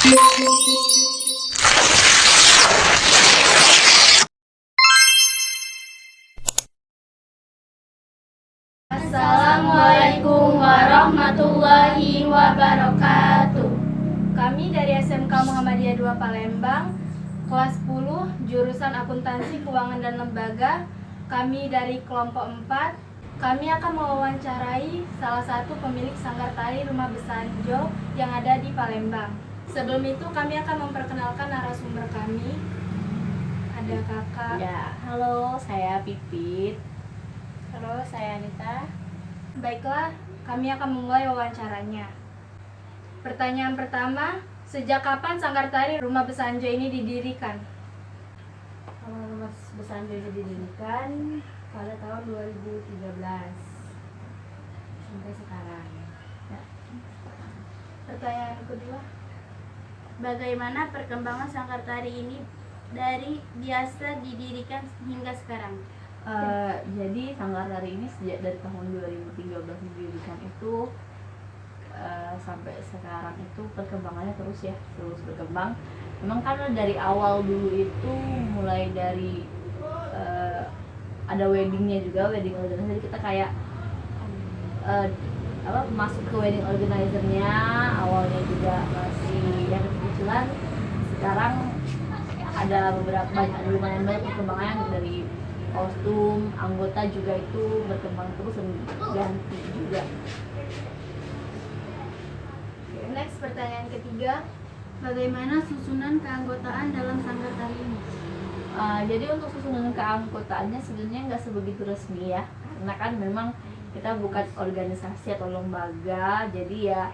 Assalamualaikum warahmatullahi wabarakatuh. Kami dari SMK Muhammadiyah 2 Palembang, kelas 10, jurusan Akuntansi Keuangan dan Lembaga. Kami dari kelompok 4. Kami akan mewawancarai salah satu pemilik sanggar tari Rumah Besanjo yang ada di Palembang. Sebelum itu kami akan memperkenalkan narasumber kami. Ada kakak. Ya, halo, saya Pipit. Halo, saya Anita. Baiklah, kami akan memulai wawancaranya. Pertanyaan pertama, sejak kapan sanggar tari Rumah Besanjo ini didirikan? Rumah Besanjo ini didirikan pada tahun 2013 sampai sekarang. Ya. Pertanyaan kedua, Bagaimana perkembangan sanggar tari ini dari biasa didirikan hingga sekarang? Jadi sanggar tari ini sejak dari tahun 2013 didirikan itu sampai sekarang itu perkembangannya terus berkembang. Memang karena dari awal dulu itu mulai dari ada weddingnya juga, wedding organizer. Jadi kita kayak masuk ke wedding organizernya. Awalnya juga masih yang kecil-kecilan, sekarang ada lumayan banyak perkembangan dari kostum, anggota juga itu berkembang terus dan ganti juga. next pertanyaan ketiga, Bagaimana susunan keanggotaan dalam sanggar tari ini? Jadi untuk susunan keanggotaannya sebenarnya nggak sebegitu resmi ya, karena kan memang kita bukan organisasi atau lembaga, jadi ya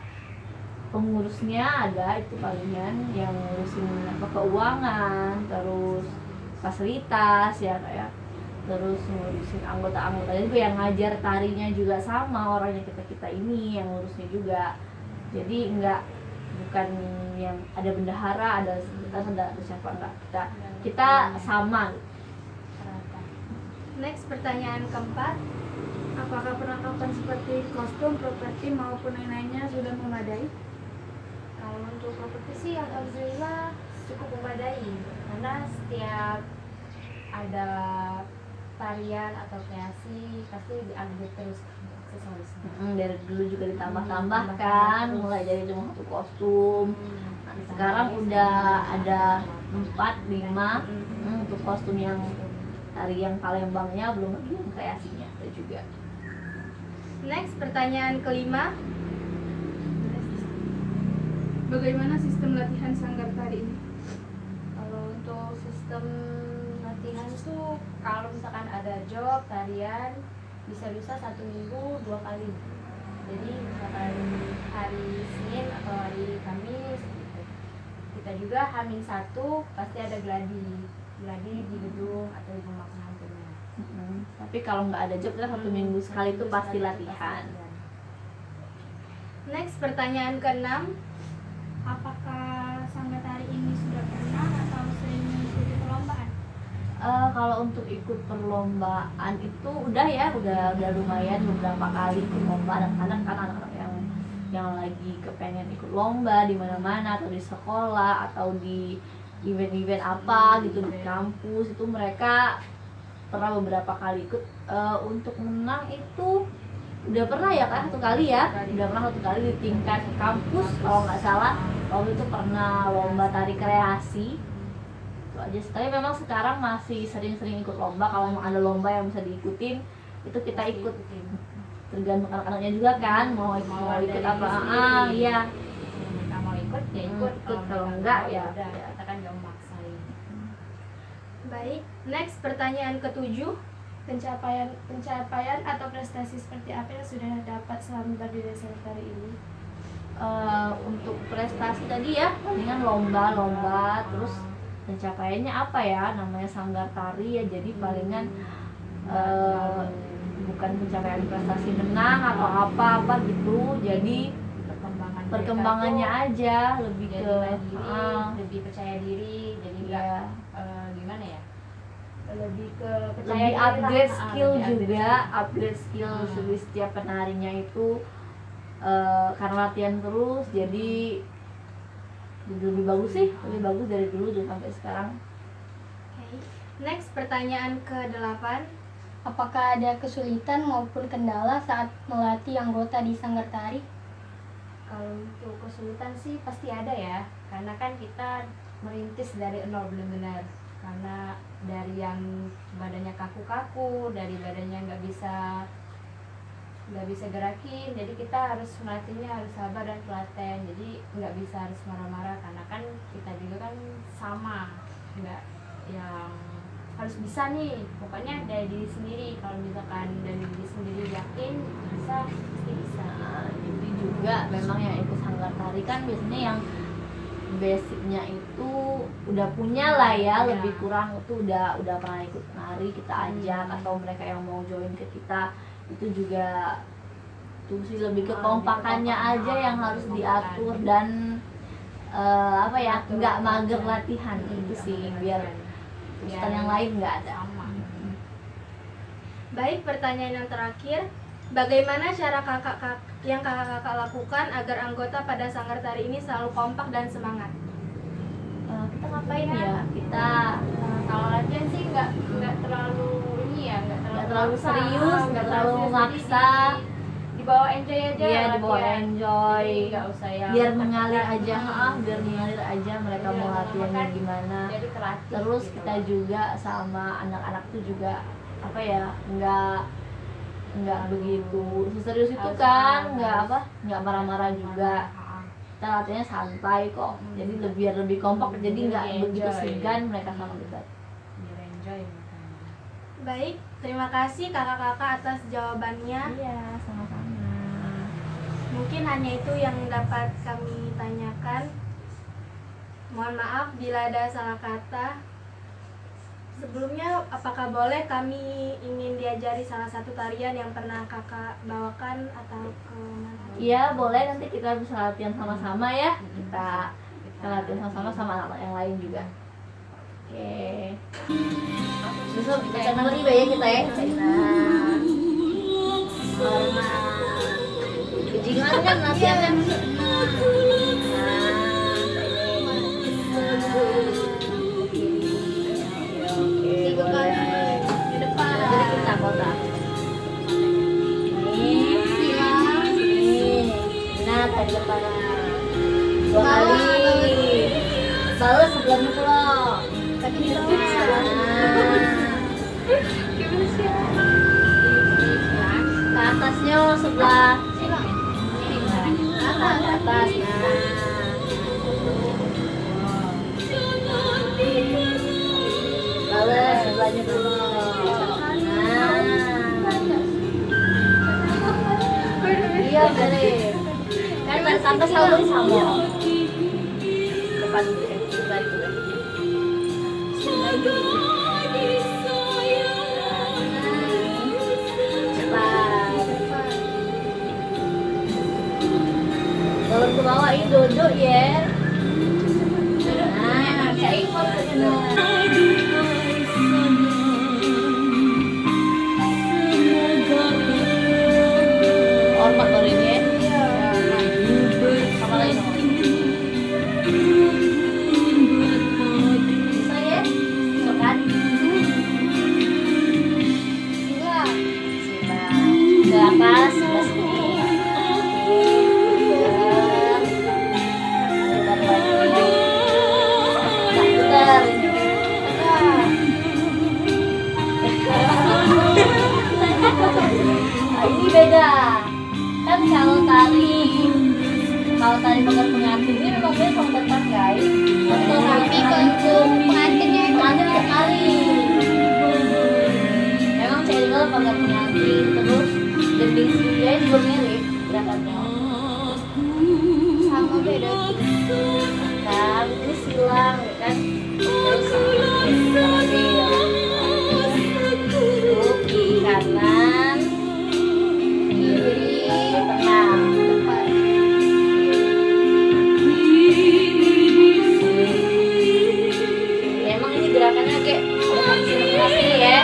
pengurusnya ada itu palingan yang ngurusin keuangan, terus fasilitas ya kayak, terus ngurusin anggota-anggotanya juga, yang ngajar tarinya juga sama orangnya kita ini yang ngurusnya juga. Jadi bukan yang ada bendahara, ada siapa, enggak, kita sama. next pertanyaan keempat, Apakah perlengkapan seperti kostum, properti maupun lain-lainnya sudah memadai? Kalau untuk properti sih alhamdulillah cukup memadai, karena setiap ada tarian atau kreasi pasti diupdate terus aksesorisnya. Dari dulu juga ditambah-tambahkan, mulai dari cuma satu kostum. Sekarang udah ada 4, 5 untuk kostum yang tari yang Palembangnya, belum lagi yang kreasinya ada juga. next pertanyaan kelima, Bagaimana sistem latihan sanggar tari ini? Kalau untuk sistem latihan tuh, kalau misalkan ada job tarian bisa-bisa 1 minggu 2 kali. Jadi misalkan hari Senin atau hari Kamis gitu. Kita juga H-1 pasti ada gladi di gedung atau di rumah pengantinnya. Tapi kalau nggak ada job, kita 1 minggu sekali itu pasti latihan. next pertanyaan keenam, Apakah sanggar tari ini sudah pernah atau sering mengikuti perlombaan? Kalau untuk ikut perlombaan itu udah lumayan beberapa kali ikut lomba. Anak-anak kan yang lagi kepengen ikut lomba di mana-mana, atau di sekolah atau di event-event apa gitu di kampus, itu mereka pernah beberapa kali ikut. Untuk menang itu udah pernah ya kan, satu kali di tingkat kampus kalau nggak salah. Waktu itu pernah lomba tari kreasi itu aja. Tapi memang sekarang masih sering-sering ikut lomba. Kalau memang ada lomba yang bisa diikutin, itu kita ikut, tergantung anak-anaknya juga kan mau ikut apa. Iya, Mereka mau ikut ya ikut, kalau enggak ya kita kan nggak memaksain. baik. Next pertanyaan ketujuh, pencapaian atau prestasi seperti apa yang sudah dapat selama berdiri sanggar tari ini? Untuk prestasi tadi ya palingan lomba, terus pencapaiannya apa ya, namanya sanggar tari ya, jadi palingan bukan pencapaian prestasi menang atau apa gitu, jadi perkembangannya aja lebih jadi ke mandiri, lebih percaya diri, jadi nggak gimana ya, Lebih ke lebih upgrade skill juga, upgrade skill Hmm. setiap penarinya itu karena latihan terus, jadi Jadi lebih bagus sih, lebih bagus dari dulu sampai sekarang. Oke. Next, pertanyaan ke-8. Apakah ada kesulitan maupun kendala saat melatih anggota di sanggar tari? Kalau untuk kesulitan sih pasti ada ya, karena kan kita merintis dari nol benar-benar. Karena dari yang badannya kaku-kaku, dari badannya nggak bisa gerakin, jadi kita harus melatihnya harus sabar dan telaten. Jadi nggak bisa harus marah-marah, karena kan kita juga kan sama, nggak yang harus bisa nih, pokoknya dari diri sendiri. Kalau misalkan dari diri sendiri yakin bisa, pasti bisa. Nah, itu juga memang yang ikut sanggar tari kan biasanya yang basicnya itu udah punya lah ya, lebih kurang itu udah pernah ikut nari, kita ajak atau mereka yang mau join ke kita itu juga tuh sih lebih ke kompakannya aja yang harus diatur dan apa ya, nggak mager latihan itu sih, biar urusan yang lain nggak ada. Baik, pertanyaan yang terakhir. Bagaimana cara yang kakak-kakak lakukan agar anggota pada sanggar tari ini selalu kompak dan semangat? Kita ngapain ya? Kita Kalau latihan sih nggak terlalu ini ya, nggak terlalu serius, nggak terlalu memaksa. Dibawa enjoy aja. Iya, dibawa enjoy. Jadi nggak usah yang Biar mengalir aja, tekan. biar mengalir aja mereka Iya, mau latihannya kan gimana. Jadi terlatih. Terus gitu. kita juga sama anak-anak tuh juga apa ya, nggak begitu serius itu kan, nggak marah-marah juga. Kita latihannya santai kok, jadi lebih kompak, jadi nggak begitu segan mereka sama kita. Biar enjoy makanya. Baik, terima kasih kakak-kakak atas jawabannya. Iya, sama-sama. Mungkin hanya itu yang dapat kami tanyakan. Mohon maaf bila ada salah kata. Sebelumnya, apakah boleh kami ingin diajari salah satu tarian yang pernah kakak bawakan atau ke mana? Iya, boleh, nanti kita bisa latihan sama-sama ya. Kita latihan sama-sama sama anak-anak yang lain juga. Oke. Besok kita nanti ya kita ya. Nah. Kejingan kan latihannya. Di depan. Jadi kita kota. Nah, tadi depan. 2 kali. Balas sebelahnya pulau. Kaki di depan. Ke atasnya sebelah ke atas. Balas sebelahnya dulu. Iya, boleh. Kan tante selalu sama. Depan depan juga. Kalau ke bawah ini duduk ya. Nah, saya ikut hormat baru ini ya. Sama lain. Bisa ya? Bisa kan? Sila. Ke atas, sebelah sini. Ini beda kan, kalau tari pagar pengantin ini memang dia sama tetap guys, tapi untuk pengantinnya sekali memang saya juga pagar pengantin, terus gending dia juga mirip gerakannya sama, beda kan, ini silang kan, terus kiri kanan, kiri tengah depan. Ya, emang ini gerakannya kayak ada masing-masing ya.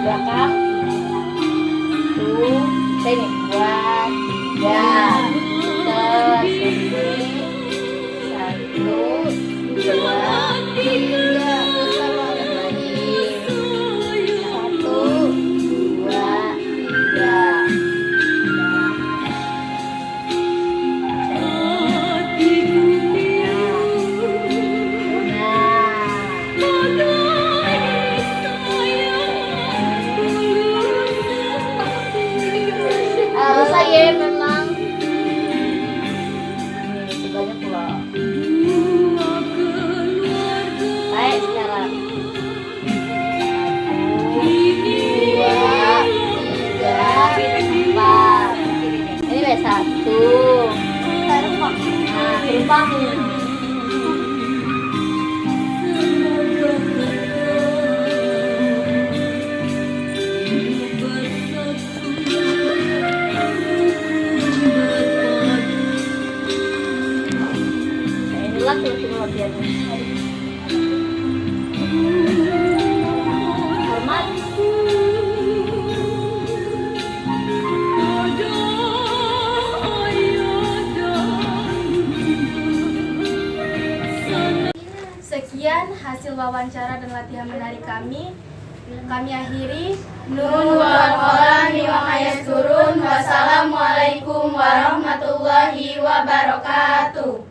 Belakang tuh, saya nih buat Ya, terus ini 1, 2, 3, terus lagi 1, 2, 3. Harus lagi memang. Nih, sebelahnya pula. Baik, sekarang. 1, 2, 3, 4. Ini baik 1. Nah, terbang. Inilah tuh latihannya. Hormat. Sekian hasil wawancara dan latihan menari kami. Kami akhiri. Nun wal qalam wa ma yasturun. Wassalamualaikum warahmatullahi wabarakatuh.